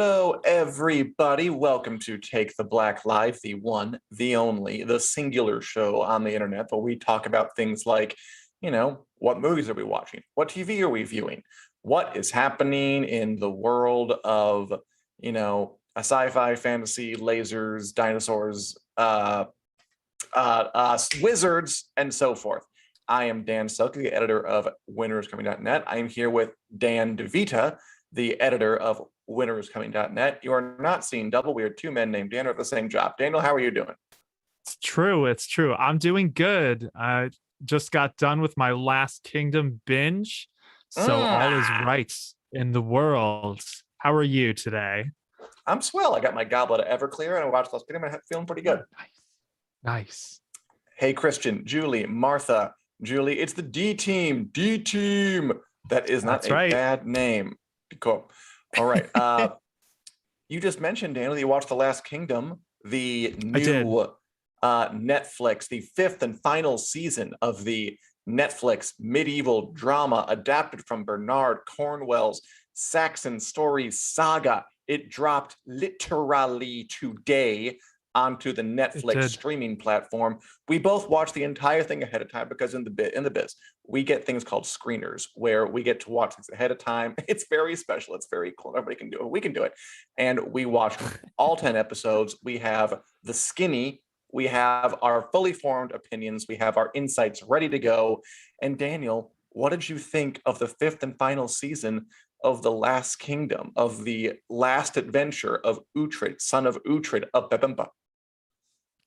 Hello, everybody. Welcome to Take the Black Live, the one, the only, the singular show on the internet where we talk about things like, what movies are we watching? What TV are we viewing? What is happening in the world of, a sci-fi, fantasy, lasers, dinosaurs, wizards, and so forth. I am Dan Selcke, the editor of winneriscoming.net. I am here with Dan DeVita, the editor of winneriscoming.net. You are not seeing double. We are two men named Dan at the same job. Daniel, how are you doing? It's true. I'm doing good. I just got done with my Last Kingdom binge, so all is right in the world. How are you today? I'm swell. I got my goblet of Everclear and I watched Last Kingdom and I'm feeling pretty good. Nice. Hey, Christian, Julie, Martha, Julie, it's the D team. D team. That is not a bad name. Cool. All right. You just mentioned, Daniel, that you watched The Last Kingdom, the new Netflix, the fifth and final season of the Netflix medieval drama adapted from Bernard Cornwell's Saxon story saga. It dropped literally today onto the Netflix streaming platform. We both watched the entire thing ahead of time because in the biz, we get things called screeners where we get to watch things ahead of time. It's very special. It's very cool. Everybody can do it. We can do it. And we watched all 10 episodes. We have the skinny. We have our fully formed opinions. We have our insights ready to go. And Daniel, what did you think of the fifth and final season of The Last Kingdom, of the last adventure of Uhtred, son of Uhtred of Bebemba?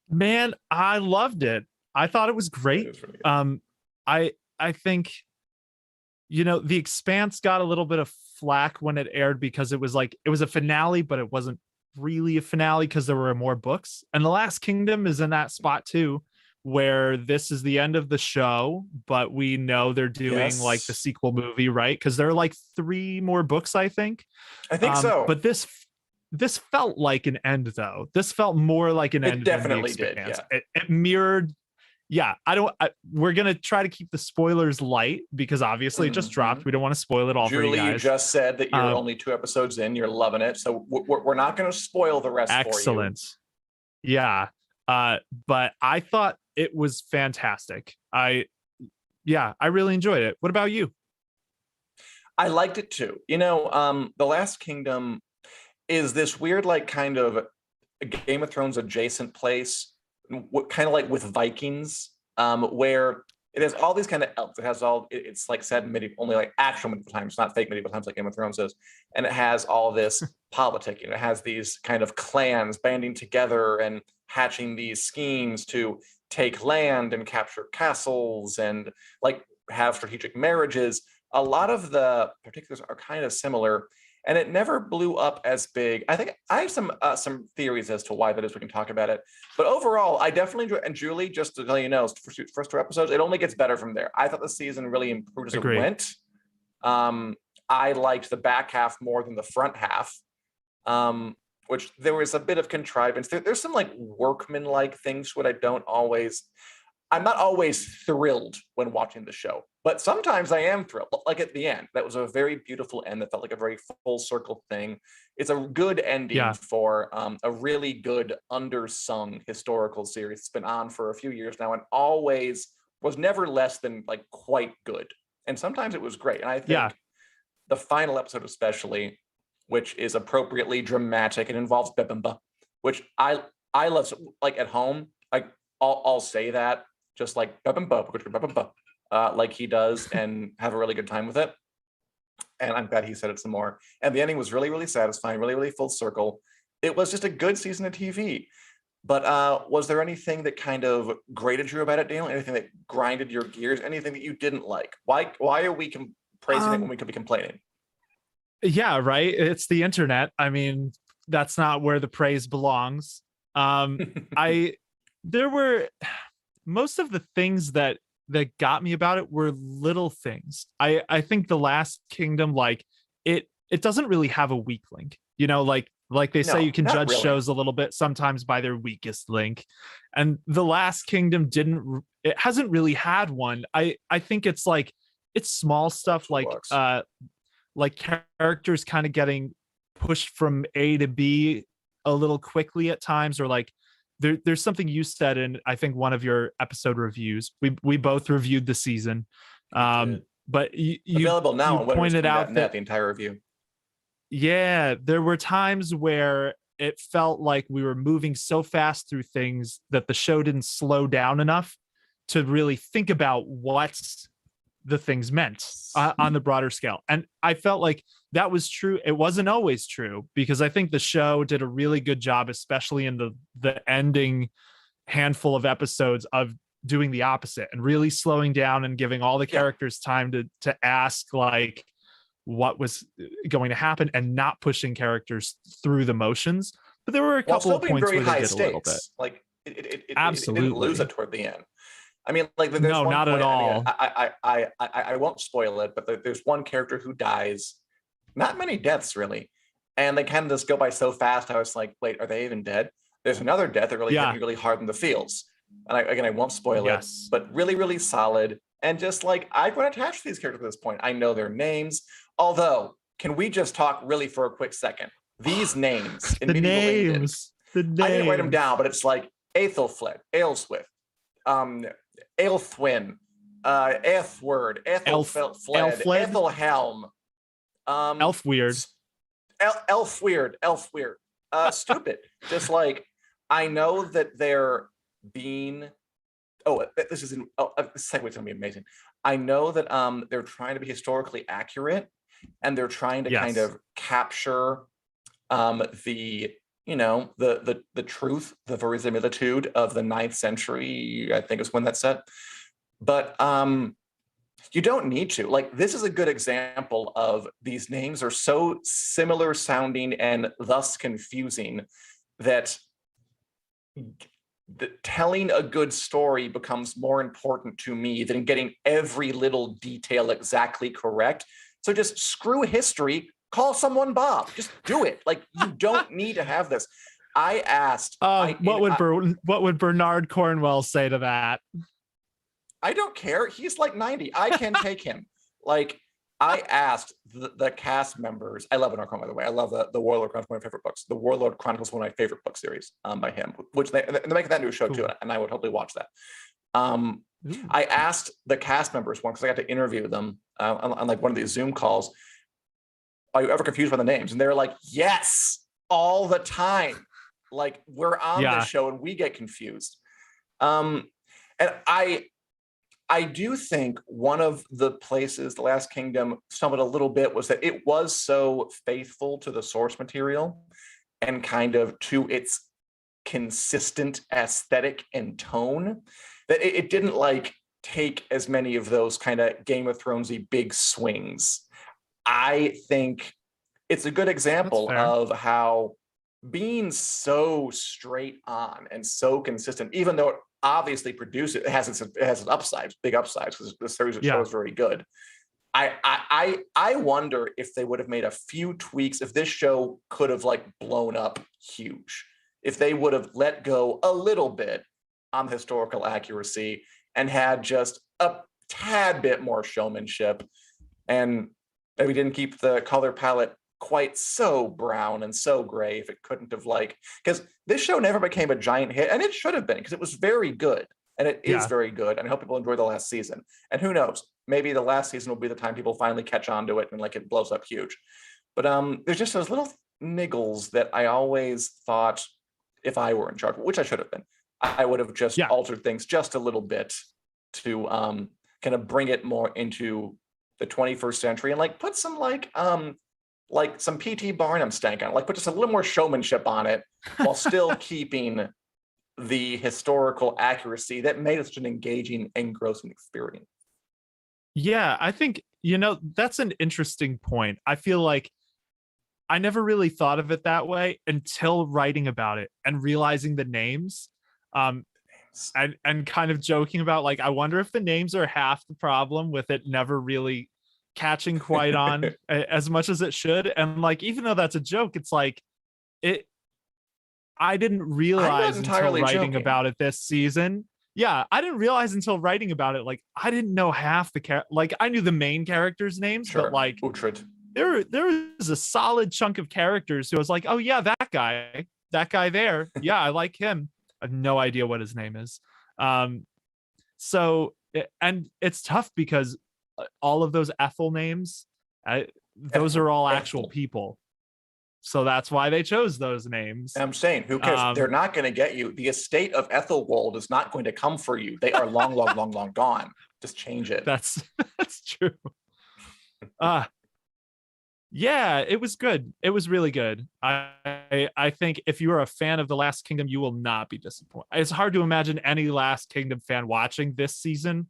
Man, I loved it. I thought it was great. I think, The Expanse got a little bit of flack when it aired because it was a finale, but it wasn't really a finale because there were more books. And The Last Kingdom is in that spot too, where this is the end of the show, but we know they're doing like the sequel movie, right? Because there are like 3 more books, I think. I think so. But this felt like an end, though. This felt more like an end. It definitely did. Yeah. It mirrored. Yeah, we're gonna try to keep the spoilers light because obviously it just dropped. We don't want to spoil it all for you guys. You just said that you're only 2 episodes in. You're loving it, so we're not going to spoil the rest for you. Excellent. Yeah, but I thought it was fantastic. I really enjoyed it. What about you? I liked it too. The Last Kingdom is this weird, like, kind of a Game of Thrones adjacent place, kind of like with Vikings, where it has all these kind of elves. It has it's like said medieval, only like actual medieval times, not fake medieval times like Game of Thrones is. And it has all this politicking. It has these kind of clans banding together and hatching these schemes to take land and capture castles and like have strategic marriages. A lot of the particulars are kind of similar. And it never blew up as big. I think I have some theories as to why that is. We can talk about it. But overall, I definitely enjoy. And Julie, just to tell you, first 2 episodes, it only gets better from there. I thought the season really improved as it went. I liked the back half more than the front half, which there was a bit of contrivance. There's some like workman-like things what I'm not always thrilled when watching the show, but sometimes I am thrilled. Like at the end, that was a very beautiful end that felt like a very full circle thing. It's a good ending for a really good undersung historical series. It's been on for a few years now and always was never less than like quite good. And sometimes it was great. And I think the final episode especially, which is appropriately dramatic and involves Bebemba, which I love. Like at home, I'll say that. Just like like he does and have a really good time with it. And I'm glad he said it some more. And the ending was really, really satisfying, really, really full circle. It was just a good season of TV. But was there anything that kind of grated you about it, Daniel? Anything that grinded your gears? Anything that you didn't like? Why are we praising it when we could be complaining? Yeah, right. It's the internet. I mean, that's not where the praise belongs. There were most of the things that got me about it were little things. I think The Last Kingdom, like it doesn't really have a weak link, like they say, you can judge shows a little bit sometimes by their weakest link, and The Last Kingdom hasn't really had one. I think it's small stuff like characters kind of getting pushed from A to B a little quickly at times, or like there's something you said in I think one of your episode reviews. We both reviewed the season. But you available now on pointed out that the entire review. Yeah, there were times where it felt like we were moving so fast through things that the show didn't slow down enough to really think about what the things meant on the broader scale. And I felt like that was true. It wasn't always true, because I think the show did a really good job, especially in the ending handful of episodes, of doing the opposite and really slowing down and giving all the characters time to ask like what was going to happen, and not pushing characters through the motions. But there were a couple of points where they did a little bit. Like it Absolutely. didn't lose it toward the end. I mean, like there's no, one not point, at all. I won't spoil it, but there's one character who dies. Not many deaths really, and they kind of just go by so fast. I was like, wait, are they even dead? There's another death that really hit me really hard in the feels. And I won't spoil it, but really, really solid. And just like, I've been attached to these characters at this point. I know their names. Although, can we just talk really for a quick second? These names in medieval England, I didn't write them down, but it's like Aethelfled, Aelswith, Aelthwin, Aethward, Aethelfled, Aethelhelm, Elfweird, Elfweird, stupid. Just like, I know that they're being, this is going to be amazing. I know that they're trying to be historically accurate, and they're trying to kind of capture the truth, the verisimilitude of the 9th century, I think is when that's set. But you don't need to. Like, this is a good example of these names are so similar sounding and thus confusing that telling a good story becomes more important to me than getting every little detail exactly correct. So just screw history, call someone Bob, just do it. Like, you don't need to have this. I asked, what would Bernard Cornwell say to that? I don't care. He's like 90. I can take him. Like, I asked the cast members. I love Bernard Cornwell, by the way. I love the Warlord Chronicles, one of my favorite books. The Warlord Chronicles, one of my favorite book series by him, which they're making that new show too, and I would totally watch that. I asked the cast members once, because I got to interview them on like one of these Zoom calls, are you ever confused by the names? And they're like, yes, all the time. Like, we're on this show and we get confused. And I do think one of the places The Last Kingdom stumbled a little bit was that it was so faithful to the source material and kind of to its consistent aesthetic and tone that it didn't like take as many of those kind of Game of Thronesy big swings. I think it's a good example of how being so straight on and so consistent, even though it obviously it has its upsides, big upsides, because the series of show is very good. I wonder if they would have made a few tweaks, if this show could have like blown up huge, if they would have let go a little bit on historical accuracy and had just a tad bit more showmanship, and maybe didn't keep the color palette quite so brown and so gray, if it couldn't have because this show never became a giant hit, and it should have been, because it was very good, and it is very good, and I hope people enjoy the last season. And who knows, maybe the last season will be the time people finally catch on to it and like it blows up huge. But there's just those little niggles that I always thought, if I were in charge, which I should have been, I would have just altered things just a little bit to kind of bring it more into the 21st century, and like put some like some P.T. Barnum stank on it, like put just a little more showmanship on it while still keeping the historical accuracy that made it such an engaging, engrossing experience. Yeah, I think, that's an interesting point. I feel like I never really thought of it that way until writing about it and realizing the names. And kind of joking about, like, I wonder if the names are half the problem with it never really catching quite on as much as it should. And like, even though that's a joke, it's like I didn't realize until writing about it this season. Yeah, I didn't realize until writing about it, like, I didn't know half the like, I knew the main characters' names, but like Uhtred. there is a solid chunk of characters who was like, oh yeah, that guy there, yeah, I like him. I have no idea what his name is. And it's tough because all of those Ethel names, those are all actual people. So that's why they chose those names. I'm saying, who cares? They're not going to get you. The estate of Ethelwald is not going to come for you. They are long, long, long, long gone. Just change it. That's true. Yeah, it was good. It was really good. I think if you are a fan of The Last Kingdom, you will not be disappointed. It's hard to imagine any Last Kingdom fan watching this season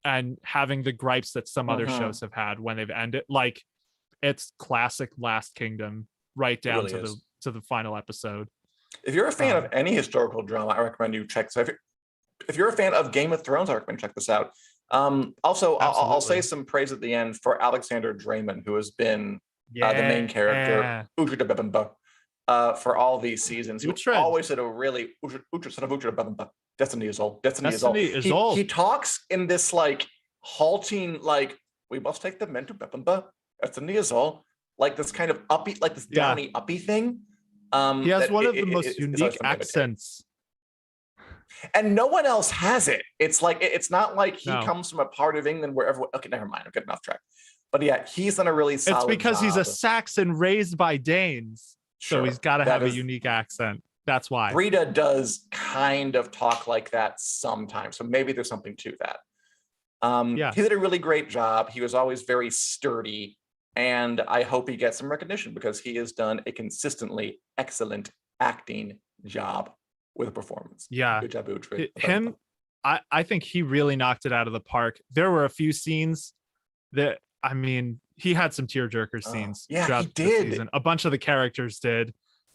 and having the gripes that some other shows have had when they've ended. Like, it's classic Last Kingdom, right down really to the final episode. If you're a fan of any historical drama, I recommend you check this out. If you're a fan of Game of Thrones, I recommend check this out. Also, I'll say some praise at the end for Alexander Draymond, who has been the main character, Uhtred de Bebbanba, for all these seasons. He always said a really Uhtred son of Uhtred de Bebbanba. Destiny is old. Destiny is old. He talks in this like halting, like, we must take the men to Bebbanba. Destiny is old. Like this kind of uppy, like this downy uppy thing. He has one of the most unique accents. And no one else has it. It's like, it's not like he comes from a part of England where everyone, okay, never mind, I'm getting off track. But yeah, he's done a really solid job. It's because he's a Saxon raised by Danes. So he's got to have a unique accent. That's why. Brita does kind of talk like that sometimes. So maybe there's something to that. He did a really great job. He was always very sturdy. And I hope he gets some recognition because he has done a consistently excellent acting job with a performance. Yeah. Good job, Uhtred. Him, I think he really knocked it out of the park. There were a few scenes that, I mean, he had some tearjerker scenes. Yeah, he did. Season. A bunch of the characters did.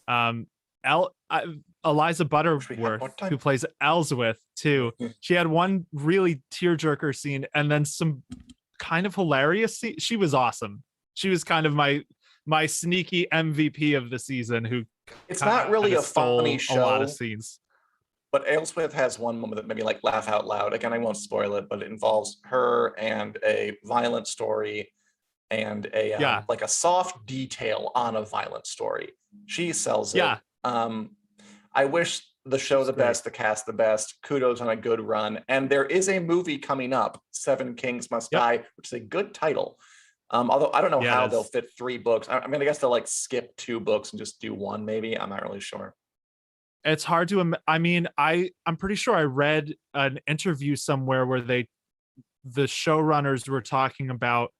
Eliza Butterworth, who plays Elswith, too. She had one really tearjerker scene and then some kind of hilarious scene. She was awesome. She was kind of my sneaky MVP of the season. Who it's not really a funny show. A lot of scenes, but Elswith has one moment that made me like laugh out loud. Again, I won't spoil it, but it involves her and a violent story and a like a soft detail on a violent story. She sells it. I wish the show the best, the cast the best. Kudos on a good run. And there is a movie coming up, Seven Kings Must Die, which is a good title. Although I don't know how they'll fit 3 books. I mean, I guess they'll like skip 2 books and just do 1, maybe. I'm not really sure. It's hard to, I mean, I'm pretty sure I read an interview somewhere where the showrunners were talking about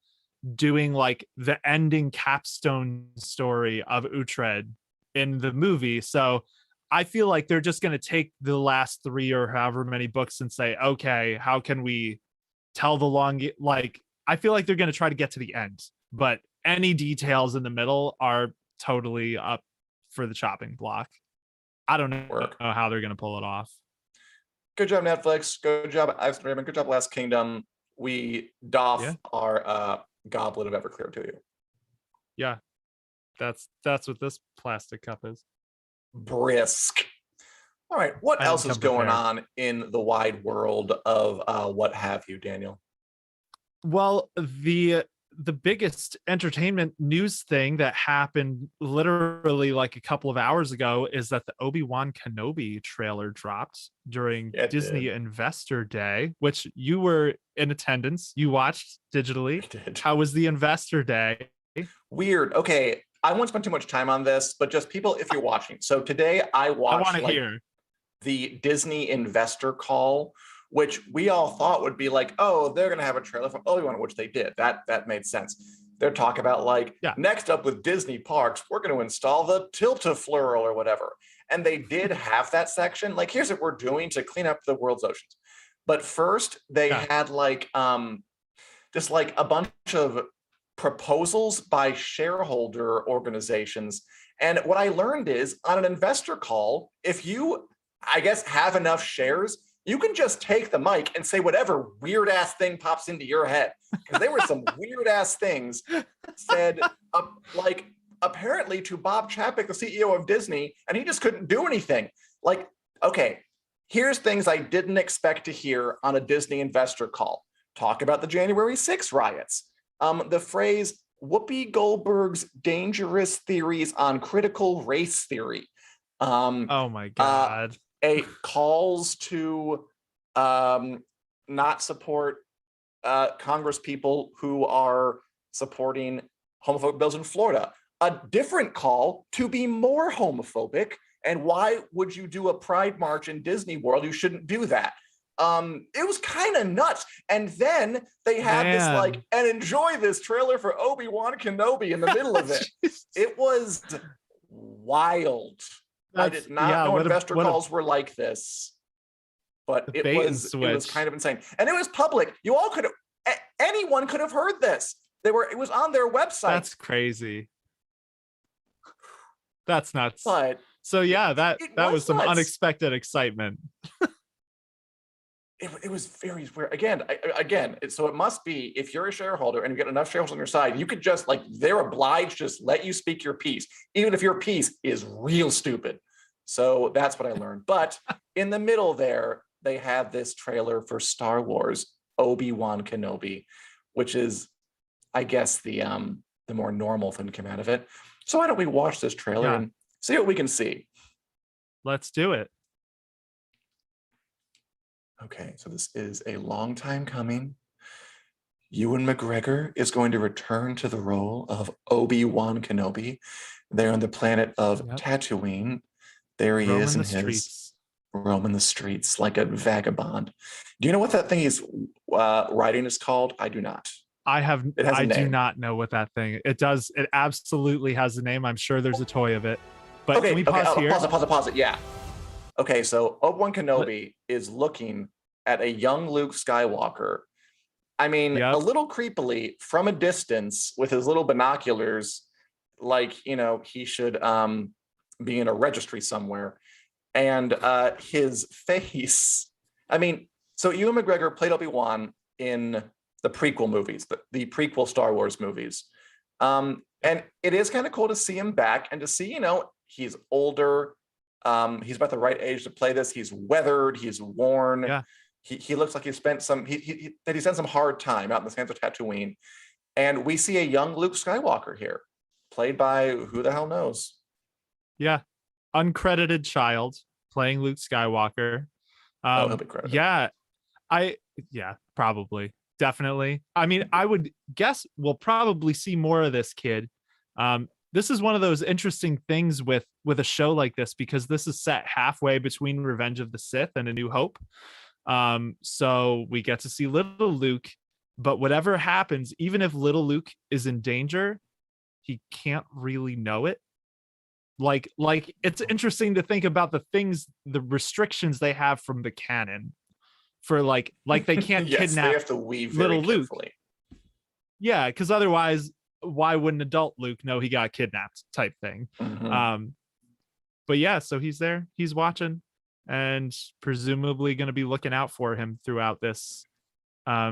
doing like the ending capstone story of Uhtred in the movie. So I feel like they're just going to take the last 3 or however many books and say, okay, how can we tell the long, like, I feel like they're going to try to get to the end, but any details in the middle are totally up for the chopping block. I don't know how they're going to pull it off. Good job, Netflix. Good job, Alexander Draymond. Good job, Last Kingdom. We doff our goblet of Everclear to you. Yeah, that's what this plastic cup is. Brisk. All right, what else is going on in the wide world of what have you, Daniel? Well, the biggest entertainment news thing that happened literally like a couple of hours ago is that the Obi-Wan Kenobi trailer dropped during Disney Investor Day, which you were in attendance. You watched digitally. I did. How was the Investor Day? Weird. Okay, I won't spend too much time on this, but just people, if you're watching. So today I watched the Disney Investor Call, which we all thought would be like, oh, they're going to have a trailer for Obi-Wan, which they did. That made sense. They're talking about like, next up with Disney parks, we're going to install the Tilt-A-Flurl or whatever. And they did have that section. Like, here's what we're doing to clean up the world's oceans. But first, they had like, just like a bunch of proposals by shareholder organizations. And what I learned is on an investor call, if you, I guess, have enough shares, you can just take the mic and say whatever weird ass thing pops into your head. Because there were some weird ass things said, like apparently to Bob Chapek, the CEO of Disney, and he just couldn't do anything. Like, okay, here's things I didn't expect to hear on a Disney investor call. Talk about the January 6th riots. The phrase, Whoopi Goldberg's dangerous theories on critical race theory. Oh my God. A calls to not support Congress people who are supporting homophobic bills in Florida. A different call to be more homophobic. And why would you do a pride march in Disney World? You shouldn't do that. It was kind of nuts. And then they had this like, and enjoy this trailer for Obi-Wan Kenobi in the middle of it. It was wild. I did not know investor calls were like this, but it was kind of insane. And it was public. You all could have, anyone could have heard this. It was on their website. That's crazy. That's nuts. But so yeah, that was some unexpected excitement. It was very weird. Again, so it must be, if you're a shareholder and you get enough shareholders on your side, you could just like, they're obliged to just let you speak your piece, even if your piece is real stupid. So that's what I learned. But in the middle there, they have this trailer for Star Wars Obi-Wan Kenobi, which is, I guess, the more normal thing to come out of it. So why don't we watch this trailer and see what we can see? Let's do it. Okay, so this is a long time coming. Ewan McGregor is going to return to the role of Obi-Wan Kenobi. They're on the planet of Tatooine. There he is in his roaming the streets like a vagabond. Do you know what that thing he's riding is called? I do not. I do not know what that thing. It does. It absolutely has a name. I'm sure there's a toy of it. But can we pause here? Pause it. Yeah. Okay, so Obi-Wan Kenobi is looking at a young Luke Skywalker. I mean, a little creepily from a distance with his little binoculars, like, you know, he should be in a registry somewhere. And his face, I mean, so Ewan McGregor played Obi-Wan in the prequel movies, the prequel Star Wars movies. And it is kind of cool to see him back and to see, you know, he's older. He's about the right age to play this. He's weathered. He's worn. Yeah. He looks like he spent some hard time out in the sands of Tatooine. And we see a young Luke Skywalker here, played by who the hell knows. Yeah, uncredited child playing Luke Skywalker. He'll be credited. Yeah, probably, definitely. I mean, I would guess we'll probably see more of this kid. This is one of those interesting things with a show like this, because this is set halfway between Revenge of the Sith and A New Hope. So we get to see little Luke, but whatever happens, even if little Luke is in danger, he can't really know it. Like it's interesting to think about the restrictions they have from the canon for like they can't kidnap they have to weave little Luke. Carefully. Yeah, because otherwise, why wouldn't adult Luke know he got kidnapped type thing? Mm-hmm. But yeah, so he's there, he's watching, and presumably going to be looking out for him throughout this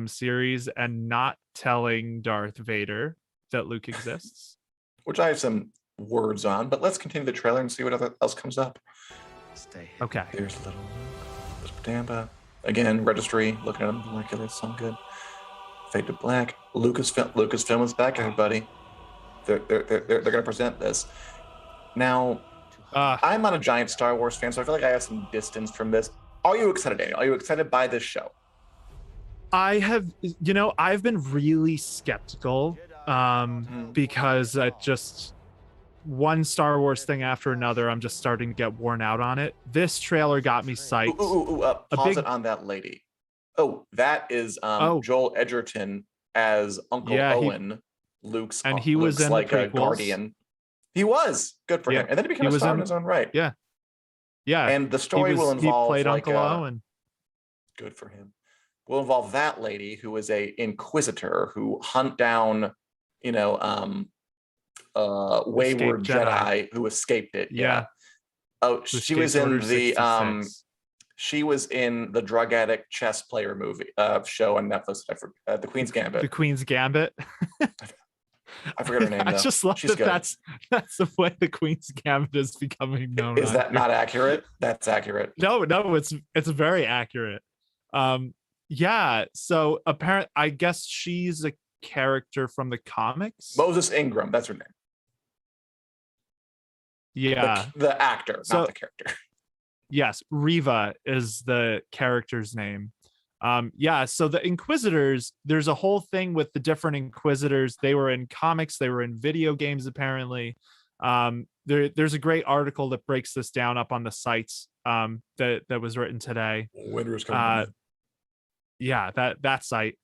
series and not telling Darth Vader that Luke exists. Which I have some words on, but let's continue the trailer and see what else comes up. Okay. There's little Tampa. Again, registry, looking at him, molecular, sound good. Fade to black. Lucasfilm is back, everybody. They're gonna present this. Now, I'm not a giant Star Wars fan, so I feel like I have some distance from this. Are you excited, Daniel? Are you excited by this show? I've been really skeptical because one Star Wars thing after another, I'm just starting to get worn out on it. This trailer got me psyched. Pause it on that lady. Oh, that is Joel Edgerton as Uncle Owen, Luke's, and he was in like a guardian. He was good for him, and then he became a star in his own right. Yeah. And the story will involve he played Uncle Owen. Good for him. Will involve that lady who is a inquisitor who hunt down, wayward Jedi who escaped it. Yeah. Oh, she was in the she was in the drug addict chess player movie show on Netflix. The Queen's Gambit. The Queen's Gambit. I forget her name. I just love that's the way the Queen's Gambit is becoming known. Is that not accurate? That's accurate. No, it's very accurate. Yeah. So apparently, I guess she's character from the comics. Moses Ingram, that's her name. Yeah. The actor, not the character. Yes, Riva is the character's name. Yeah, so the Inquisitors, there's a whole thing with the different Inquisitors. They were in comics, they were in video games, apparently. There's a great article that breaks this down up on the sites that was written today. Winter's coming. Yeah, that site.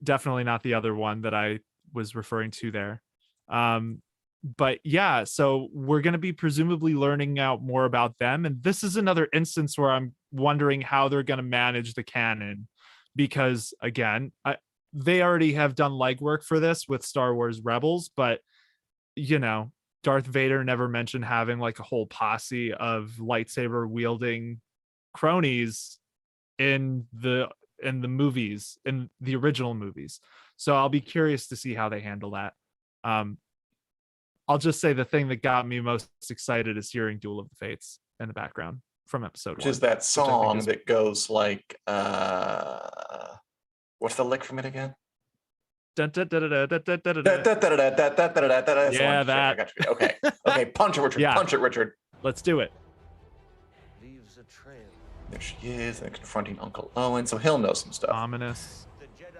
Definitely not the other one that I was referring to there. But yeah, so we're going to be presumably learning out more about them. And this is another instance where I'm wondering how they're going to manage the canon, because again, they already have done legwork for this with Star Wars Rebels, but you know, Darth Vader never mentioned having like a whole posse of lightsaber wielding cronies in the movies, in the original movies. So I'll be curious to see how they handle that. I'll just say the thing that got me most excited is hearing Duel of the Fates in the background from episode 1. Which is that song that goes like, what's the lick from it again? Yeah, that. I got you. Okay. Okay, punch it, Richard. Yeah. Punch it, Richard. Let's do it. Leaves a trail. There she is, and confronting Uncle Owen, so he'll know some stuff. Ominous.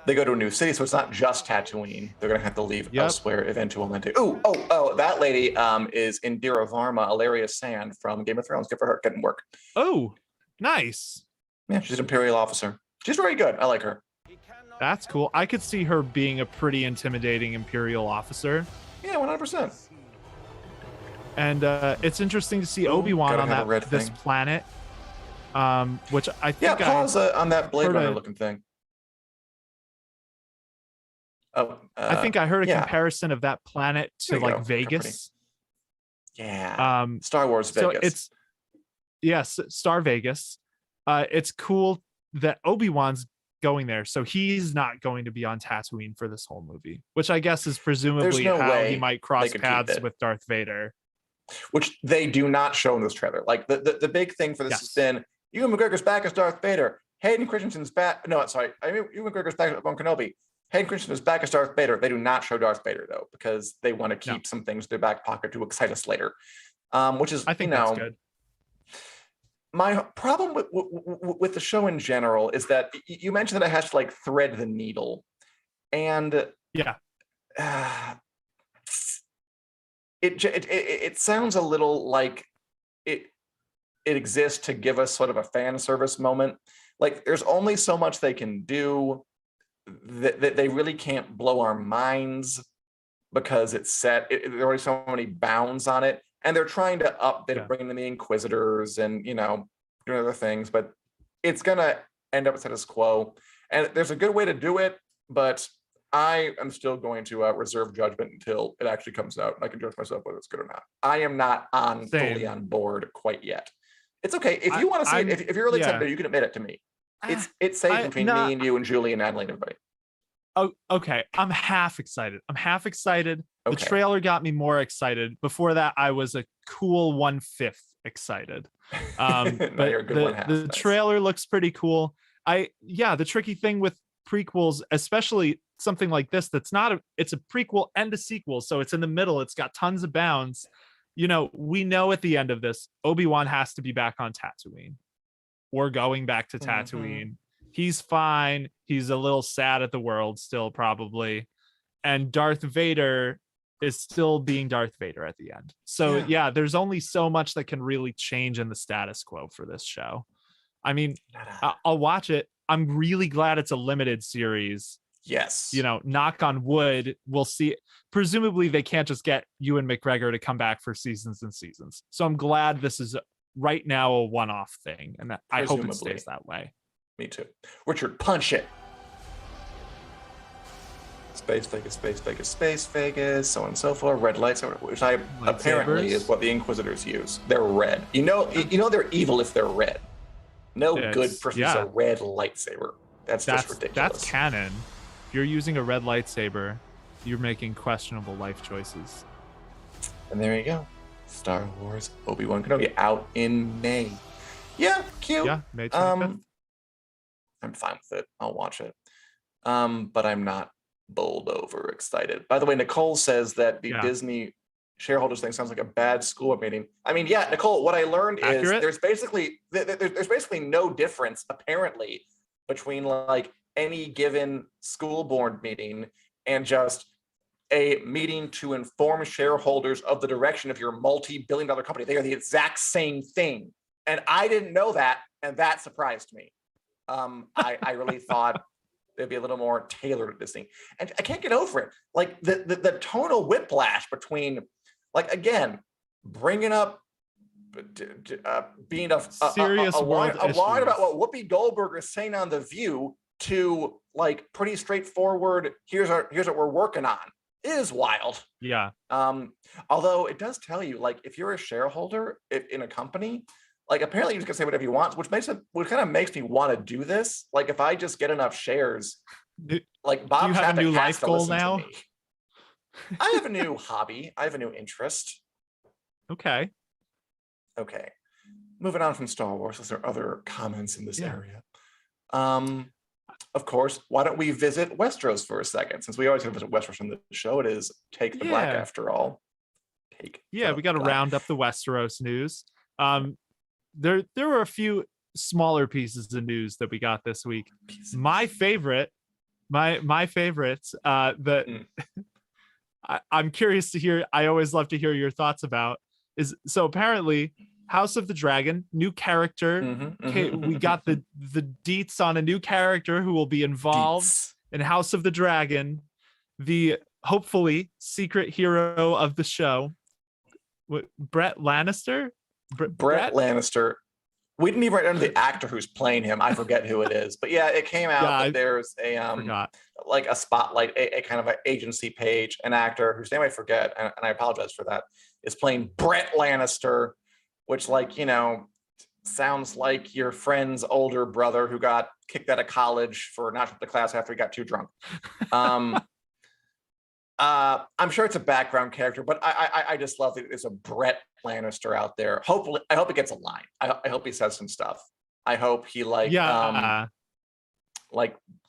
They go to a new city, so it's not just Tatooine. They're gonna have to leave elsewhere eventually. Oh, that lady is Indira Varma, Ilaria Sand from Game of Thrones. Good for her. Couldn't work. Oh, nice. Yeah, she's an Imperial officer. She's very good. I like her. That's cool. I could see her being a pretty intimidating Imperial officer. Yeah, 100%. And it's interesting to see Obi-Wan on this planet, which I think pause on that Blade Runner looking thing. I think I heard a comparison of that planet to like Vegas. Yeah. Star Wars Vegas. So Star Vegas. It's cool that Obi-Wan's going there, so he's not going to be on Tatooine for this whole movie, which I guess is presumably how he might cross paths with Darth Vader, which they do not show in this trailer. Like the big thing for this has been Ewan McGregor's back as Darth Vader. Hayden Christensen's back. No, sorry. I mean, Ewan McGregor's back as Obi-Wan Kenobi. Hayden Christensen is back as Darth Vader. They do not show Darth Vader though, because they want to keep some things in their back pocket to excite us later. Which is, I think that's good. My problem with the show in general is that you mentioned that it has to like thread the needle, and it sounds a little like it exists to give us sort of a fan service moment. Like there's only so much they can do. That they really can't blow our minds because it's set. There are already so many bounds on it, and they're trying to bring in the Inquisitors and doing other things, but it's gonna end up status quo. And there's a good way to do it, but I am still going to reserve judgment until it actually comes out, and I can judge myself whether it's good or not. I am not fully on board quite yet. It's okay if you want to see it. If you're really excited, you can admit it to me. It's safe between me and you and Julie and Natalie and everybody. Oh, okay. I'm half excited. Okay. The trailer got me more excited. Before that, I was a cool 1/5 excited. But the trailer looks pretty cool. The tricky thing with prequels, especially something like this, it's a prequel and a sequel, so it's in the middle. It's got tons of bounds. We know at the end of this, Obi-Wan has to be back on Tatooine. We're going back to Tatooine. He's fine. He's a little sad at the world still, probably. And Darth Vader is still being Darth Vader at the end. So there's only so much that can really change in the status quo for this show. I mean, I'll watch it. I'm really glad it's a limited series. Yes. Knock on wood. We'll see. Presumably they can't just get Ewan McGregor to come back for seasons and seasons. So I'm glad this is right now a one-off thing, and that I hope it stays that way. Me too. Richard, punch it. Space Vegas, Space Vegas, Space Vegas, so on and so forth. Red lights, which apparently is what the Inquisitors use. They're red. They're evil if they're red. No good person uses a red lightsaber. That's just ridiculous. That's canon. If you're using a red lightsaber, you're making questionable life choices. And there you go. Star Wars Obi-Wan Kenobi out in May. Yeah, cute. Yeah, May 25th. I'm fine with it. I'll watch it. But I'm not bowled over excited. By the way, Nicole says that the Disney shareholders thing sounds like a bad school meeting. I mean, yeah, Nicole, what I learned is there's basically no difference apparently between like any given school board meeting and just a meeting to inform shareholders of the direction of your multi-billion-dollar company. They are the exact same thing. And I didn't know that, and that surprised me. I really thought they'd be a little more tailored at this thing. And I can't get over it. Like the tonal whiplash between, like, again, bringing up being a serious line about what Whoopi Goldberg is saying on The View to like pretty straightforward, here's what we're working on, is wild. Yeah. Although it does tell you, like, if you're a shareholder in a company, like apparently you just can say whatever you want, which kind of makes me want to do this. Like if I just get enough shares, like Bob Chapek has a new life goal now. I have a new hobby. I have a new interest. Okay. Moving on from Star Wars, is there other comments in this area? Of course, why don't we visit Westeros for a second? Since we always have to visit Westeros on the show, it is Take the Black after all. We got to round up the Westeros news. There were a few smaller pieces of news that we got this week. My favorite, that I'm curious to hear. I always love to hear your thoughts about. Is so apparently House of the Dragon, new character. We got the deets on a new character who will be involved in House of the Dragon, the hopefully secret hero of the show. Brett Lannister? Brett Lannister. We didn't even write down the actor who's playing him. I forget who it is, but yeah, it came out that there's a like a spotlight, a kind of an agency page, an actor whose name I forget, and I apologize for that, is playing Brett Lannister, which, like, you know, sounds like your friend's older brother who got kicked out of college for not showing up to class after he got too drunk. I'm sure it's a background character, but I just love that there's a Brett Lannister out there. Hopefully, I hope he gets a line. I hope he says some stuff. I hope he like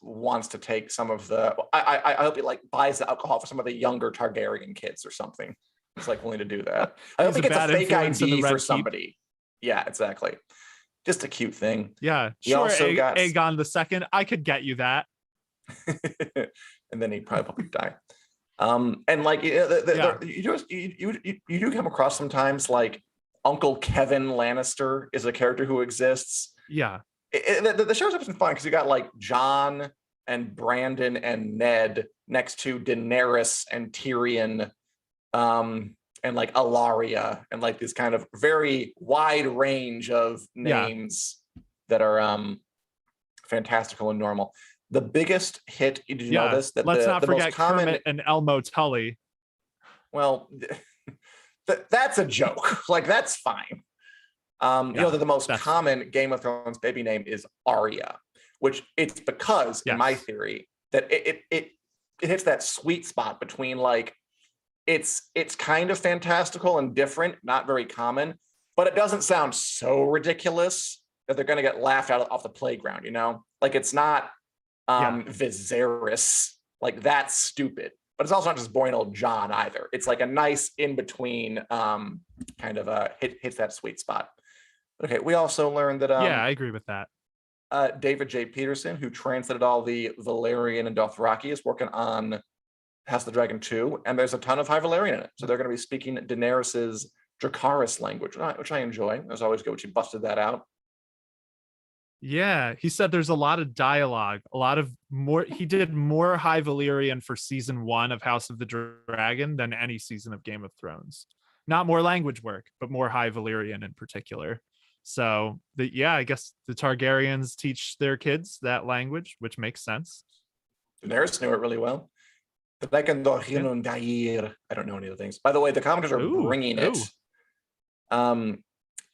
wants to take some of the. I hope he like buys the alcohol for some of the younger Targaryen kids or something. He's like willing to do that. I hope he gets a fake ID for somebody. Yeah, exactly. Just a cute thing. Yeah, he also got Aegon II. I could get you that. And then he'd probably die. And like you do come across sometimes like Uncle Kevin Lannister is a character who exists. Yeah, the show's up some fun because you got like Jon and Brandon and Ned next to Daenerys and Tyrion, and like Ilaria, and like this kind of very wide range of names that are fantastical and normal. The biggest hit, did you know this? That let's not the forget most common, Kermit and Elmo Tully. Well, that's a joke. Like, that's fine. You know that the most common Game of Thrones baby name is Arya, which it's because, in my theory, that it hits that sweet spot between like it's kind of fantastical and different, not very common, but it doesn't sound so ridiculous that they're going to get laughed out off the playground. You know, like it's not Viserys, like that's stupid, but it's also not just boring old John either. It's like a nice in between, kind of hits that sweet spot. Okay, we also learned that I agree with that. David J. Peterson, who translated all the Valyrian and Dothraki, is working on House of the Dragon 2, and there's a ton of High Valyrian in it. So they're going to be speaking Daenerys's Dracarys language, which I enjoy. It was always good when she busted that out. Yeah, he said there's a lot of dialogue, a lot of more. He did more High Valyrian for season 1 of House of the Dragon than any season of Game of Thrones. Not more language work, but more High Valyrian in particular. So I guess the Targaryens teach their kids that language, which makes sense. Daenerys knew it really well. I don't know any of the things. By the way, the commenters are bringing it. You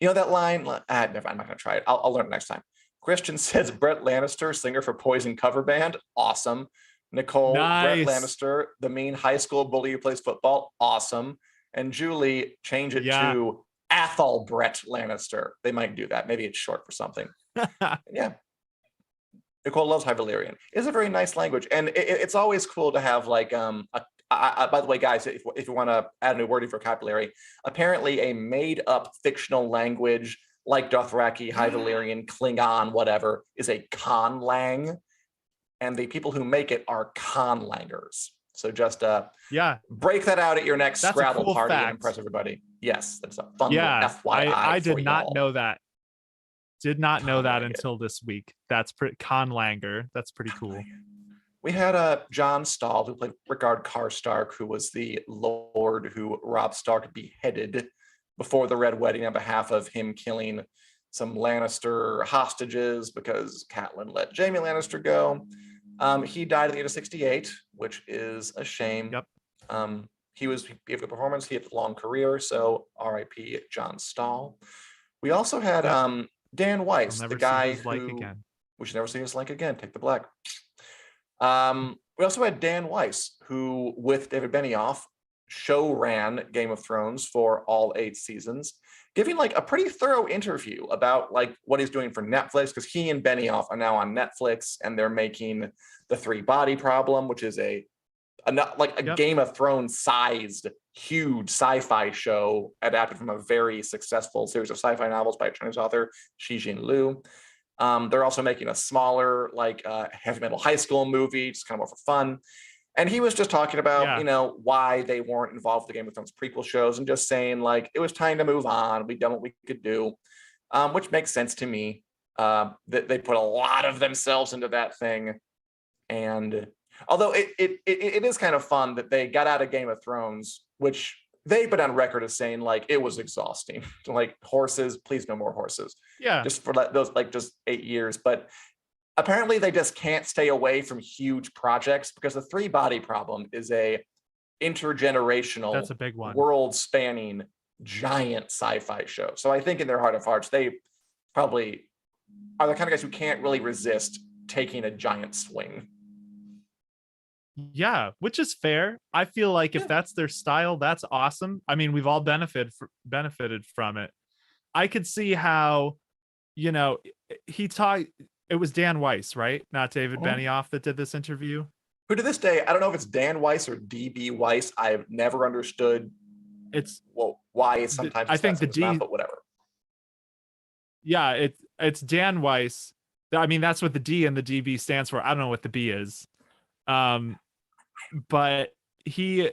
know that line? Never, I'm not going to try it. I'll learn it next time. Christian says Brett Lannister, singer for Poison cover band. Awesome. Nicole, nice. Brett Lannister, the mean high school bully who plays football. Awesome. And Julie, change it to Athol Brett Lannister. They might do that. Maybe it's short for something. Yeah. Nicole loves High Valyrian. It's a very nice language, and it's always cool to have like by the way, guys, if you want to add a new word to vocabulary, apparently a made-up fictional language like Dothraki, High Valyrian, Klingon, whatever, is a conlang, and the people who make it are conlangers. So just Yeah, break that out at your next that's a Scrabble cool party fact. and impress everybody. Yes, that's a fun Yeah, FYI. I for did not y'all. know that. Did not know that Conlanger. until this week. That's pretty Conlanger. That's pretty cool. We had John Stahl, who played Rickard Karstark, who was the lord who Robb Stark beheaded before the Red Wedding on behalf of him killing some Lannister hostages because Catelyn let Jaime Lannister go. He died at the age of 68, which is a shame. Yep. He gave a good performance. He had a long career, so R.I.P. John Stahl. We also had Dan Weiss, the guy who again. we should never see his like again. Take the black. We also had Dan Weiss, who with David Benioff show ran Game of Thrones for all 8 seasons, giving like a pretty thorough interview about like what he's doing for Netflix, because he and Benioff are now on Netflix and they're making The Three Body Problem, which is a Game of Thrones sized huge sci-fi show adapted from a very successful series of sci-fi novels by a Chinese author, Xijin Liu. They're also making a smaller heavy metal high school movie, just kind of more for fun. And he was just talking about, why they weren't involved with the Game of Thrones prequel shows and just saying like, it was time to move on. We've done what we could do, which makes sense to me. That they put a lot of themselves into that thing. And although it is kind of fun that they got out of Game of Thrones, which they've been on record as saying like it was exhausting. Like horses, please no more horses. Yeah. Just for those just 8 years. But apparently they just can't stay away from huge projects because The Three Body Problem is a intergenerational, that's a big one, world-spanning giant sci-fi show. So I think in their heart of hearts, they probably are the kind of guys who can't really resist taking a giant swing. Yeah, which is fair. I feel like if that's their style, that's awesome. I mean, we've all benefited from it. I could see how, he talked. It was Dan Weiss, right? Not David Benioff that did this interview. Who to this day, I don't know if it's Dan Weiss or DB Weiss. I've never understood why sometimes I think the D, mouth, but whatever. Yeah, it's Dan Weiss. I mean, that's what the D and the DB stands for. I don't know what the B is. But he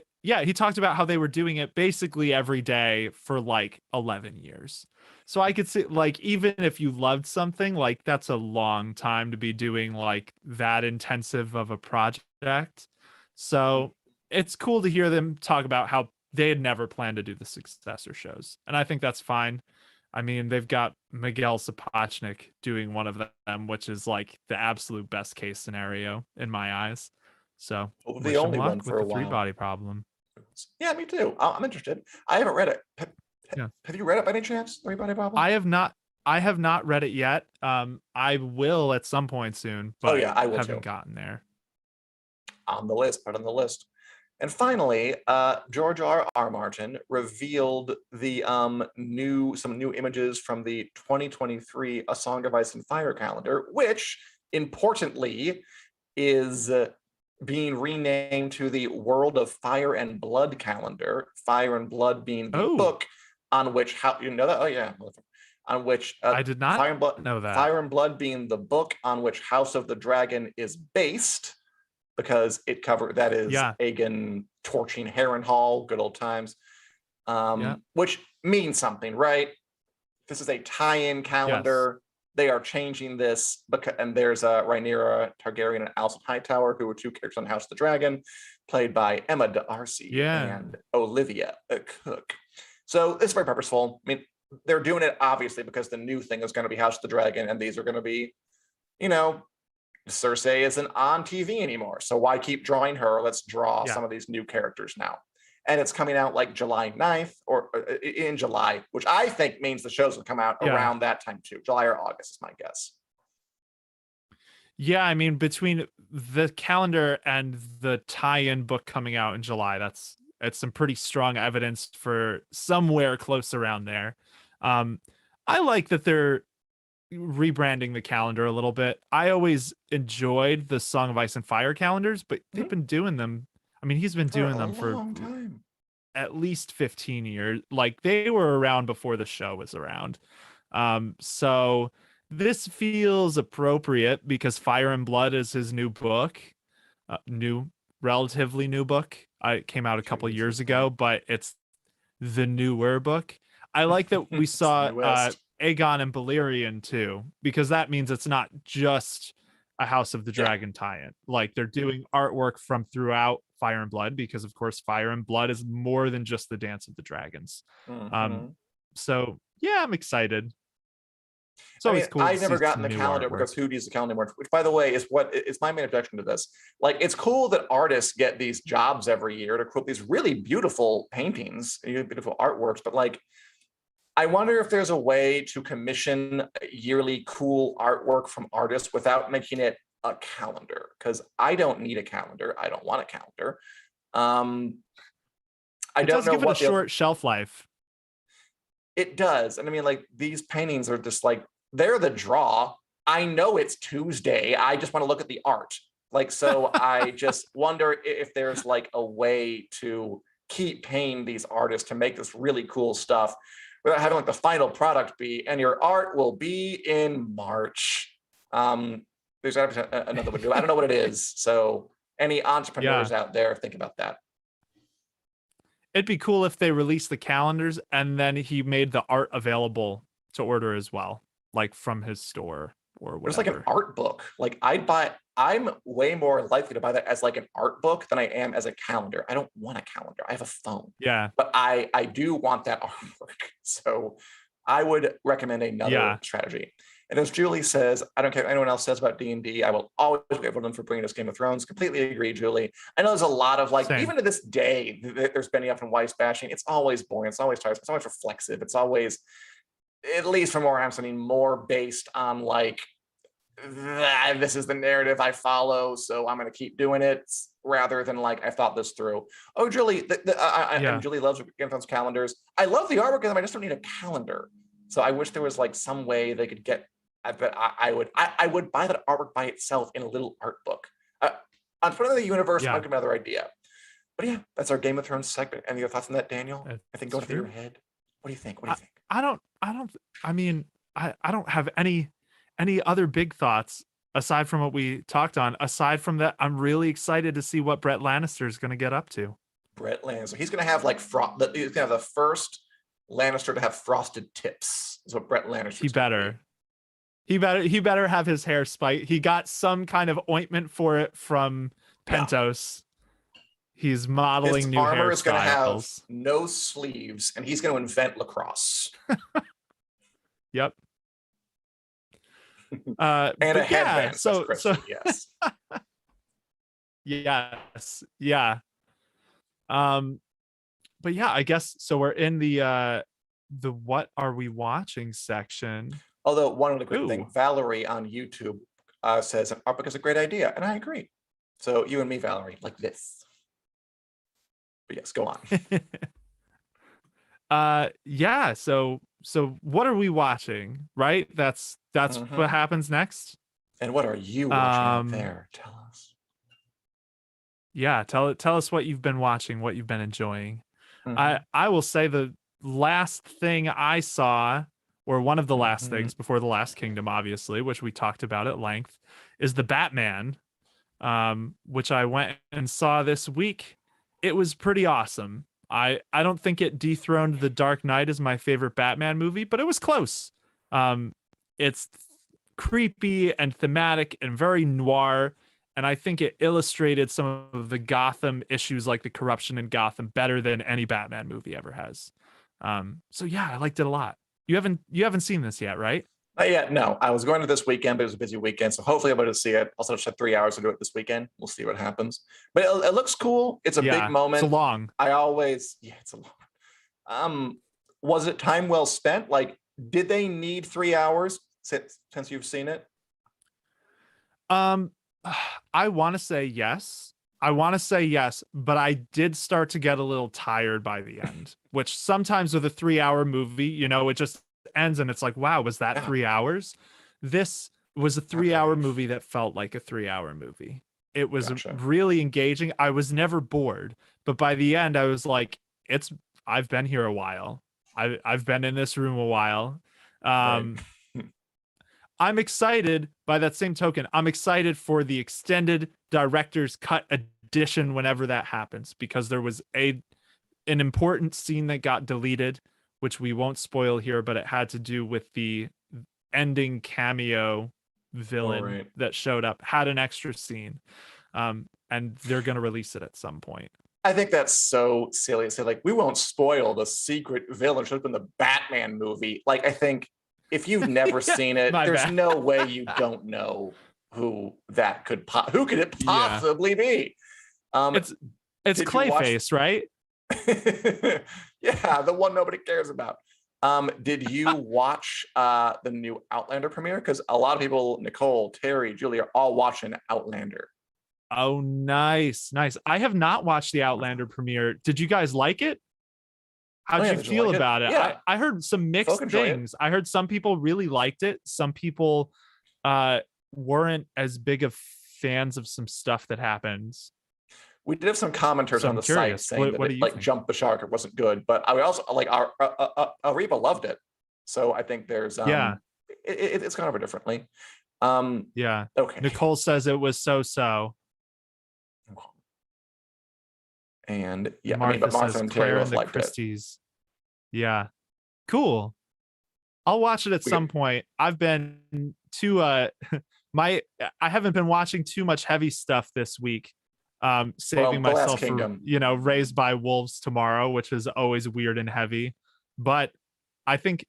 talked about how they were doing it basically every day for like 11 years. So I could see like, even if you loved something, like that's a long time to be doing like that intensive of a project. So it's cool to hear them talk about how they had never planned to do the successor shows. And I think that's fine. I mean, they've got Miguel Sapochnik doing one of them, which is like the absolute best case scenario in my eyes. So the only one for a while. Three Body Problem. Yeah, me too. I'm interested. I haven't read it. Have you read it by any chance? Three Body Problem? I have not read it yet. I will at some point soon, but I will haven't too. gotten there. On the list, put on the list. And finally, George R.R. Martin revealed the some new images from the 2023 A Song of Ice and Fire calendar, which importantly is being renamed to the World of Fire and Blood calendar. Fire and Blood being the book on which on which I did not know that. Fire and Blood being the book on which House of the Dragon is based, because it covered Aegon torching Harrenhal, good old times, which means something, right? This is a tie-in calendar. Yes. They are changing this because, and there's Rhaenyra Targaryen and Alicent Hightower, who were 2 characters on House of the Dragon, played by Emma D'Arcy and Olivia Cook. So it's very purposeful. I mean, they're doing it obviously because the new thing is going to be House of the Dragon, and these are going to be, Cersei isn't on TV anymore, so why keep drawing her? Let's draw some of these new characters now. And it's coming out like July 9th or in July, which I think means the shows will come out around that time too. July or August is my guess. Yeah, I mean, between the calendar and the tie-in book coming out in July, it's some pretty strong evidence for somewhere close around there. I like that they're rebranding the calendar a little bit. I always enjoyed the Song of Ice and Fire calendars, but they've been doing them. I mean, he's been doing them for a long time. at least 15 years. Like they were around before the show was around. So this feels appropriate because Fire and Blood is his new book, relatively new book. It came out a couple years ago, but it's the newer book. I like that we saw Aegon and Balerion too, because that means it's not just a House of the Dragon tie-in. Like they're doing artwork from throughout Fire and Blood, because of course Fire and Blood is more than just the Dance of the Dragons. So yeah, I'm excited. It's always cool. I've never gotten the calendar because who needs the calendar anymore? Which, by the way, is my main objection to this. Like, it's cool that artists get these jobs every year to create these really beautiful paintings, beautiful artworks, but like, I wonder if there's a way to commission yearly cool artwork from artists without making it a calendar, because I don't need a calendar. I don't want a calendar. It does give it a short shelf life. It does. And I mean, like, these paintings are just like, they're the draw. I know it's Tuesday. I just want to look at the art. Like, so I just wonder if there's like a way to keep paying these artists to make this really cool stuff without having like the final product be, and your art will be in March. There's another one. I don't know what it is. So any entrepreneurs out there, think about that. It'd be cool if they released the calendars and then he made the art available to order as well, like from his store or whatever. There's like an art book. Like I'm way more likely to buy that as like an art book than I am as a calendar. I don't want a calendar. I have a phone. Yeah. But I do want that artwork. So I would recommend another strategy. And as Julie says, I don't care what anyone else says about D&D. I will always be grateful to them for bringing us Game of Thrones. Completely agree, Julie. I know there's a lot of like, even to this day, there's Benioff up and Weiss bashing. It's always boring. It's always tiresome. It's always reflexive. It's always, at least from where I'm sitting, more based on like, this is the narrative I follow, so I'm going to keep doing it, rather than like, I thought this through. Oh, Julie, Julie loves Game of Thrones calendars. I love the artwork of them. I just don't need a calendar. So I wish there was like some way they could get. But I would buy that artwork by itself in a little art book. On front of the universe, might be another idea. But yeah, that's our Game of Thrones segment. Any other thoughts on that, Daniel? I think going through your head. What do you think? What do you think? I don't have any other big thoughts aside from what we talked on. Aside from that, I'm really excited to see what Brett Lannister is going to get up to. Brett Lannister. He's going to have like he's going to have the first Lannister to have frosted tips. Is what Brett Lannister. He better have his hair spiked. He got some kind of ointment for it from Pentos. He's modeling his new armor is going to have hairstyles. no sleeves, and he's going to invent lacrosse. Yep. And a headband. So yes. Yes. Yeah. But yeah, I guess so. We're in the what are we watching section. Although one other quick thing, Valerie on YouTube says an art book is a great idea, and I agree. So you and me, Valerie, like this. But yes, go on. Yeah. So what are we watching? Right? That's what happens next. And what are you watching out there? Tell us. Yeah, tell us what you've been watching, what you've been enjoying. I will say the last thing I saw, or one of the last things before The Last Kingdom, obviously, which we talked about at length, is The Batman, which I went and saw this week. It was pretty awesome. I don't think it dethroned The Dark Knight as my favorite Batman movie, but it was close. It's creepy and thematic and very noir, and I think it illustrated some of the Gotham issues, like the corruption in Gotham, better than any Batman movie ever has. So yeah, I liked it a lot. You haven't seen this yet, right? Not yet. No, I was going to this weekend, but it was a busy weekend, so hopefully I'm able to see it. Also, just had 3 hours to do it this weekend. We'll see what happens. But it looks cool. It's a big moment. It's long. It's a long. Was it time well spent? Like, did they need 3 hours since you've seen it? I want to say yes. But I did start to get a little tired by the end, which sometimes with a 3 hour movie, it just ends and it's like, wow, was that 3 hours? this was a 3-hour movie that felt like a 3-hour movie. It was Gotcha. really engaging. I was never bored, but by the end I was like, I've been here a while. I've been in this room a while. Right. I'm excited by that same token. I'm excited for the extended director's cut edition whenever that happens, because there was an important scene that got deleted, which we won't spoil here, but it had to do with the ending cameo villain that showed up, had an extra scene. And they're going to release it at some point. I think that's so silly to say, like, we won't spoil the secret villain should have been the Batman movie. Like, I think if you've never seen it, there's no way you don't know who that could who could it possibly be? It's Clayface, right? Yeah, the one nobody cares about. Did you watch the new Outlander premiere? Because a lot of people, Nicole, Terry, Julie, are all watching Outlander. Oh, nice. I have not watched the Outlander premiere. Did you guys like it? How'd you feel about it? Yeah. I heard some mixed things. I heard some people really liked it. Some people weren't as big of fans of some stuff that happens. We did have some commenters on the site saying that it, like, jumped the shark, it wasn't good. But I also like Ariba loved it. So I think there's it's gone over differently. Yeah. Okay. Nicole says it was so. And yeah, Martha, but Martha says and Terry Claire both and the liked Christies. Yeah. Cool. I'll watch it at some point. I've been too I haven't been watching too much heavy stuff this week. Saving myself for, Raised by Wolves tomorrow, which is always weird and heavy. But I think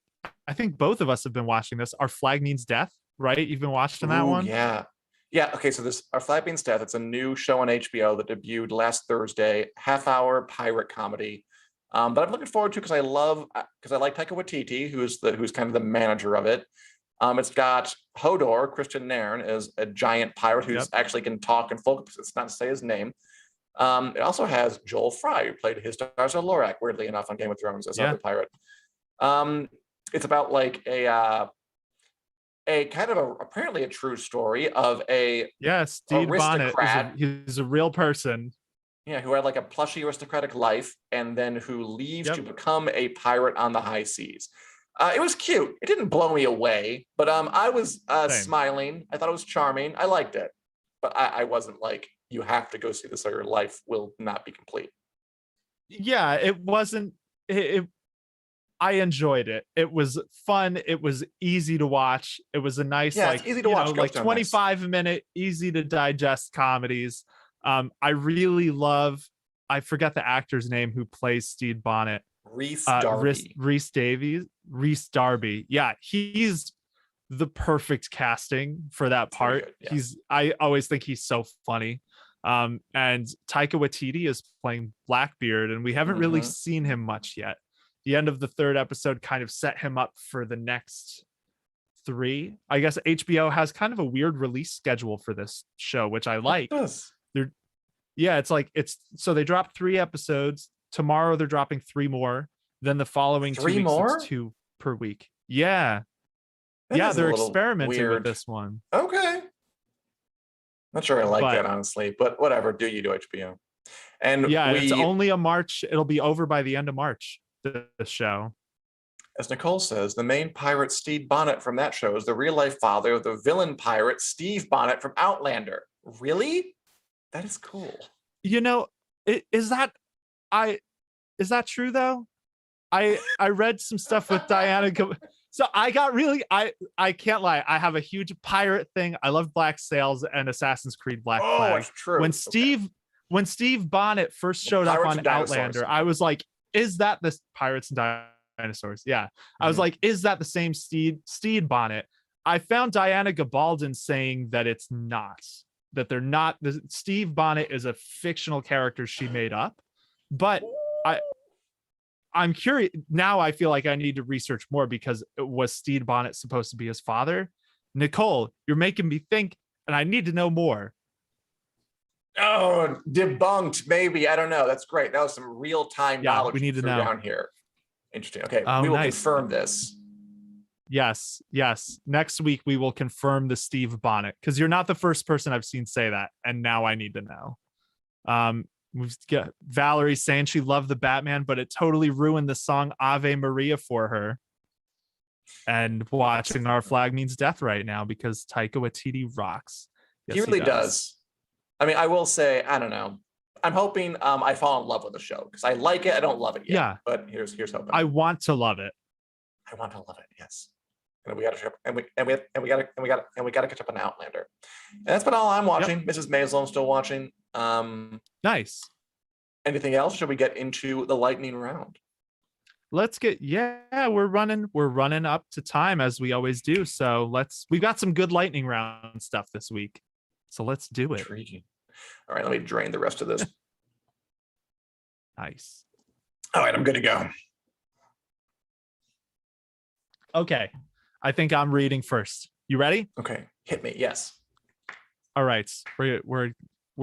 both of us have been watching this. Our Flag Means Death, right? You've been watching that one? Yeah. Okay, so this Our Flag Means Death, it's a new show on HBO that debuted last Thursday, half-hour pirate comedy. But I'm looking forward to, because I like Taika Waititi, who's kind of the manager of it. It's got Hodor, Christian Nairn, as a giant pirate who actually can talk and focus. It's not to say his name. It also has Joel Fry, who played Hizdahr Lorak, weirdly enough, on Game of Thrones as another pirate. It's about like a kind of apparently a true story of Steve Bonnet he's a real person. Yeah, who had like a plushy aristocratic life and then who leaves to become a pirate on the high seas. It was cute. It didn't blow me away, but I was smiling. I thought it was charming. I liked it, but I wasn't like, you have to go see this or your life will not be complete. Yeah, it wasn't. I enjoyed it. It was fun. It was easy to watch. It was a nice, easy to watch, like 25-minute, easy to digest comedies. I really love. I forget the actor's name who plays Stede Bonnet. Rhys Darby. Rhys Darby. Yeah, he's the perfect casting for that part. I always think he's so funny. And Taika Waititi is playing Blackbeard, and we haven't really seen him much yet. The end of the third episode kind of set him up for the next 3. I guess HBO has kind of a weird release schedule for this show, which I like. It does. So they dropped 3 episodes. Tomorrow they're dropping 3 more. Then the following 2 weeks, it's 2 per week. Yeah. They're experimenting with this one. Okay. Not sure I like that, honestly, but whatever. Do HBO? And it's only a March. It'll be over by the end of March. The show. As Nicole says, the main pirate Stede Bonnet from that show is the real-life father of the villain pirate Steve Bonnet from Outlander. Really? That is cool. Is that true though? I read some stuff with Diana. So I got really, I can't lie. I have a huge pirate thing. I love Black Sails and Assassin's Creed Black Flag. It's true. When Steve Bonnet first showed up on Outlander, I was like, is that the Pirates and Dinosaurs? Yeah. I was like, is that the same Stede Bonnet? I found Diana Gabaldon saying that it's not, that they're not. Steve Bonnet is a fictional character she made up, but I'm curious now. I feel like I need to research more, because was Stede Bonnet supposed to be his father? Nicole, you're making me think, and I need to know more. Oh, debunked, maybe. I don't know. That's great. That was some real-time knowledge we need to know down here. Interesting. Okay, we will confirm this Yes. Next week we will confirm the Steve Bonnet, because you're not the first person I've seen say that, and now I need to know. We've got Valerie saying she loved the Batman, but it totally ruined the song Ave Maria for her. And watching Our Flag Means Death right now because Taika Waititi rocks. Yes, he really does. I mean, I will say, I don't know. I'm hoping I fall in love with the show because I like it. I don't love it yet. Yeah. But here's hoping. I want to love it. I want to love it. Yes. And we got to catch up on Outlander. And that's been all I'm watching. Yep. Mrs. Maisel, I'm still watching. Nice. Anything else? Should we get into the lightning round? Let's get, we're running up to time as we always do. So we've got some good lightning round stuff this week. So let's do it. Intriguing. All right, let me drain the rest of this. Nice. All right, I'm good to go. Okay. I think I'm reading first. You ready? Okay. Hit me. Yes. All right. We're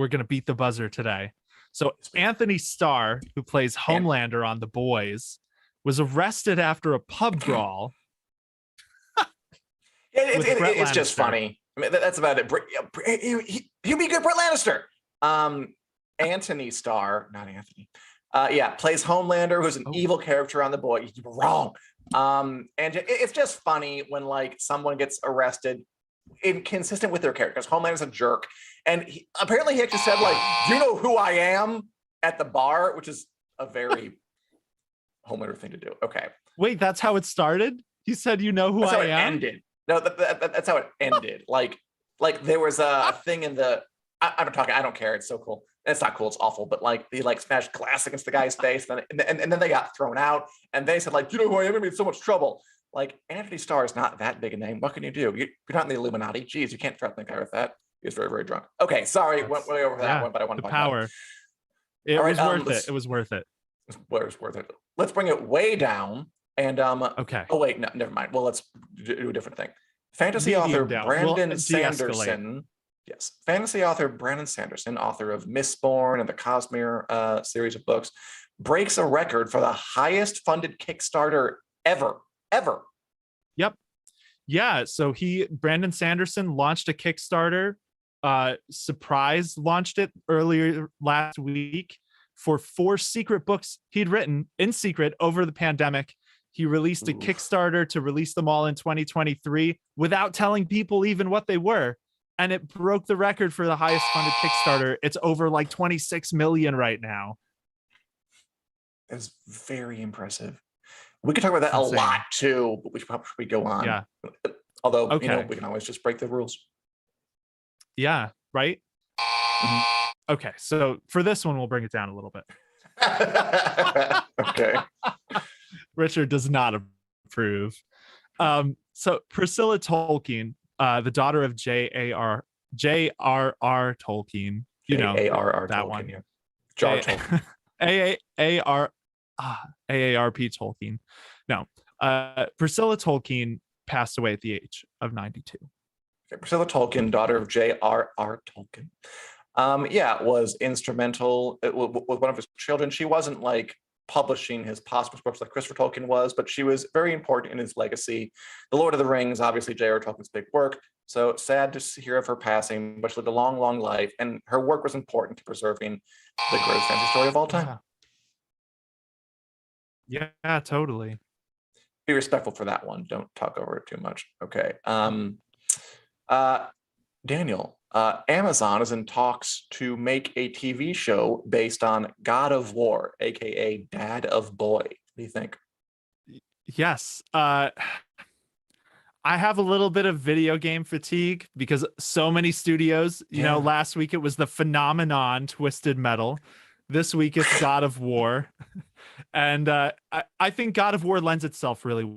gonna beat the buzzer today. So Anthony Starr, who plays Homelander on The Boys, was arrested after a pub brawl. It's just funny. I mean, that's about it. He'd be good, Brett Lannister. Anthony Starr, not Anthony. Plays Homelander, who's an evil character on The Boys. You're wrong. And it's just funny when like someone gets arrested inconsistent with their character, because Homelander's a jerk. And apparently he actually said, like, do you know who I am at the bar? Which is a very Homelander thing to do. Okay. Wait, that's how it started? He said, you know who I am? That's how it ended. No, that's how it ended. like there was a thing in the, I'm talking, I don't care. It's so cool. It's not cool. It's awful. But like he like smashed glass against the guy's face. And then they got thrown out. And they said, like, you know who I am? I'm in so much trouble. Like, Anthony Starr is not that big a name. What can you do? You're not in the Illuminati. Jeez, you can't threaten the guy with that. He was very, very drunk. Okay, sorry, went way over that one, but I want to the power. It was worth it. It was worth it. It was worth it. Let's bring it way down. And okay. Oh wait, no, never mind. Well, let's do a different thing. Fantasy author Brandon Sanderson. Yes, fantasy author Brandon Sanderson, author of Mistborn and the Cosmere series of books, breaks a record for the highest funded Kickstarter ever. Yep. Yeah. So Brandon Sanderson launched a Kickstarter. Surprise launched it earlier last week for 4 secret books he'd written in secret over the pandemic. He released a Kickstarter to release them all in 2023 without telling people even what they were. And it broke the record for the highest funded Kickstarter. It's over like 26 million right now. It's very impressive. We could talk about that a lot too, but we should probably go on. Yeah. Although, we can always just break the rules. Yeah, right? Mm-hmm. Okay, so for this one, we'll bring it down a little bit. Okay. Richard does not approve. So Priscilla Tolkien, the daughter of J.R.R. Tolkien, A.R.R. that Tolkien, one. Yeah. Jar Tolkien. AARP Tolkien. No, Priscilla Tolkien passed away at the age of 92. Okay, Priscilla Tolkien, daughter of J.R.R. Tolkien. Was instrumental with one of his children. She wasn't like publishing his posthumous books like Christopher Tolkien was, but she was very important in his legacy. The Lord of the Rings, obviously J.R.R. Tolkien's big work. So sad to hear of her passing, but she lived a long, long life, and her work was important to preserving the greatest fantasy story of all time. Yeah, totally. Be respectful for that one. Don't talk over it too much. Okay. Daniel, Amazon is in talks to make a TV show based on God of War, aka Dad of Boy. What do you think? Yes. I have a little bit of video game fatigue because so many studios, last week it was the phenomenon Twisted Metal. This week it's God of War. And I think God of War lends itself really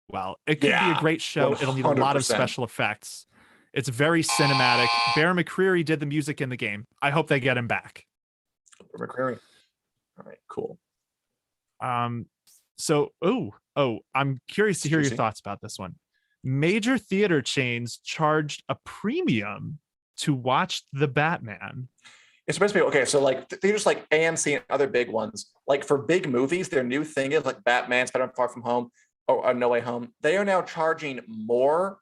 well. It could be a great show. 100%. It'll need a lot of special effects. It's very cinematic. Bear McCreary did the music in the game. I hope they get him back. McCreary. All right, cool. I'm curious to hear your thoughts about this one. Major theater chains charged a premium to watch The Batman. It's supposed to be okay. So like they just like AMC and other big ones, like for big movies, their new thing is like Batman, Spider-Man Far From Home. No Way Home, they are now charging more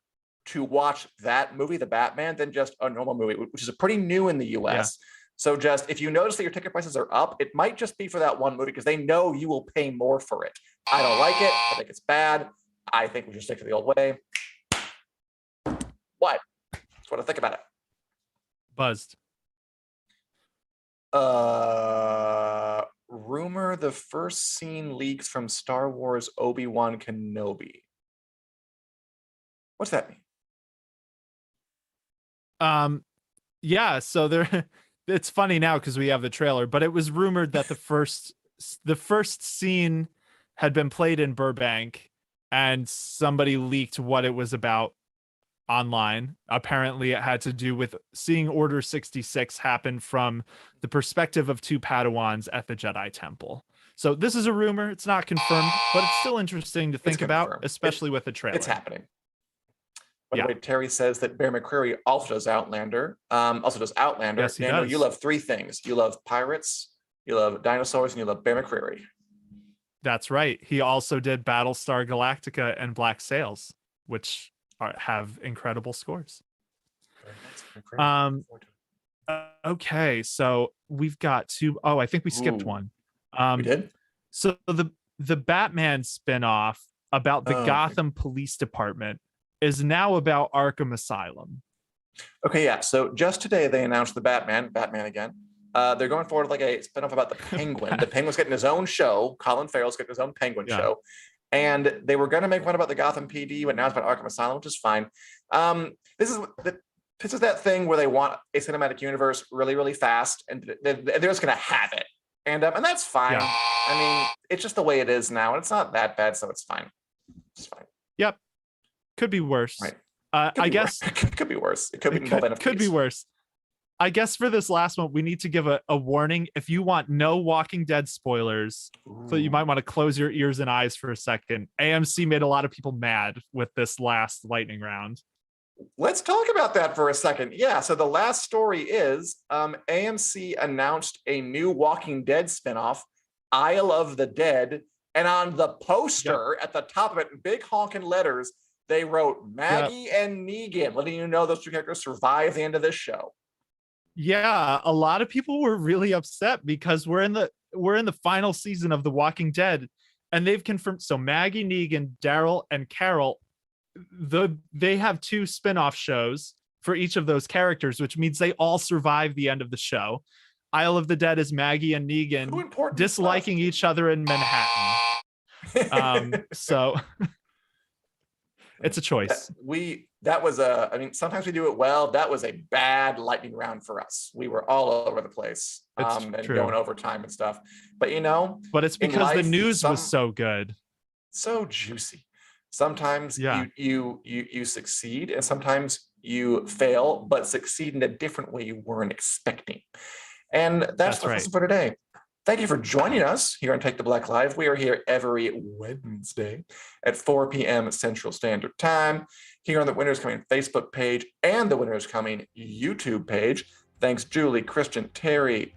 to watch that movie, The Batman, than just a normal movie, which is pretty new in the US. So just if you notice that your ticket prices are up, it might just be for that one movie because they know you will pay more for it. I don't like it. I think it's bad. I think we should stick to the old way. What? That's what I think about it. Buzzed. Rumor the first scene leaks from Star Wars Obi-Wan Kenobi. What's that mean? Yeah, so there it's funny now because we have the trailer, but it was rumored that the first scene had been played in Burbank and somebody leaked what it was about online. Apparently it had to do with seeing Order 66 happen from the perspective of two Padawans at the Jedi Temple. So this is a rumor. It's not confirmed, but it's still interesting to think about, especially with the trailer. It's happening. By the way, Terry says that Bear McCreary also does Outlander. Yes, he does. You love three things. You love pirates, you love dinosaurs, and you love Bear McCreary. That's right. He also did Battlestar Galactica and Black Sails, which have incredible scores. Okay, so we've got two. Oh, I think we skipped one. We did? So the Batman spinoff about the Gotham Police Department is now about Arkham Asylum. Okay, yeah. So just today they announced the Batman again. They're going forward like a spinoff about the Penguin. The Penguin's getting his own show. Colin Farrell's getting his own Penguin show. And they were going to make one about the Gotham PD, but now it's about Arkham Asylum, which is fine. This is that thing where they want a cinematic universe really, really fast, and they're just going to have it. And that's fine. Yeah. I mean, it's just the way it is now, and it's not that bad, so it's fine. It's fine. Yep. Could be worse. Right. I guess it could be worse. It could be worse. I guess for this last one, we need to give a warning. If you want no Walking Dead spoilers, so you might want to close your ears and eyes for a second. AMC made a lot of people mad with this last lightning round. Let's talk about that for a second. Yeah, so the last story is AMC announced a new Walking Dead spinoff, Isle of the Dead, and on the poster at the top of it, in big honking letters, they wrote Maggie and Negan, letting you know those two characters survive the end of this show. Yeah, a lot of people were really upset because we're in the final season of The Walking Dead, and they've confirmed. So Maggie, Negan, Daryl, and Carol, they have two spin-off shows for each of those characters, which means they all survive the end of the show. Isle of the Dead is Maggie and Negan disliking each other in Manhattan. So it's a choice. Sometimes we do it well. That was a bad lightning round for us. We were all over the place and going overtime and stuff. But but it's because the news was so good, so juicy. Sometimes you succeed, and sometimes you fail, but succeed in a different way you weren't expecting. And that's the lesson for today. Thank you for joining us here on Take the Black Live. We are here every Wednesday at 4 p.m. Central Standard Time, here on the Winners Coming Facebook page and the Winners Coming YouTube page. Thanks, Julie, Christian, Terry,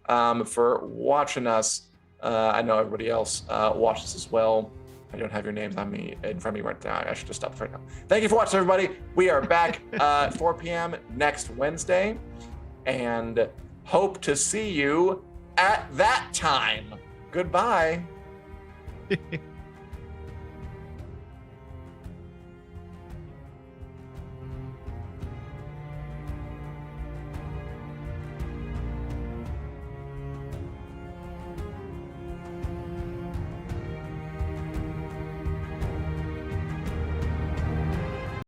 for watching us. I know everybody else watches as well. I don't have your names on me in front of me right now. I should just stop right now. Thank you for watching, everybody. We are back 4 p.m. next Wednesday, and hope to see you at that time. Goodbye.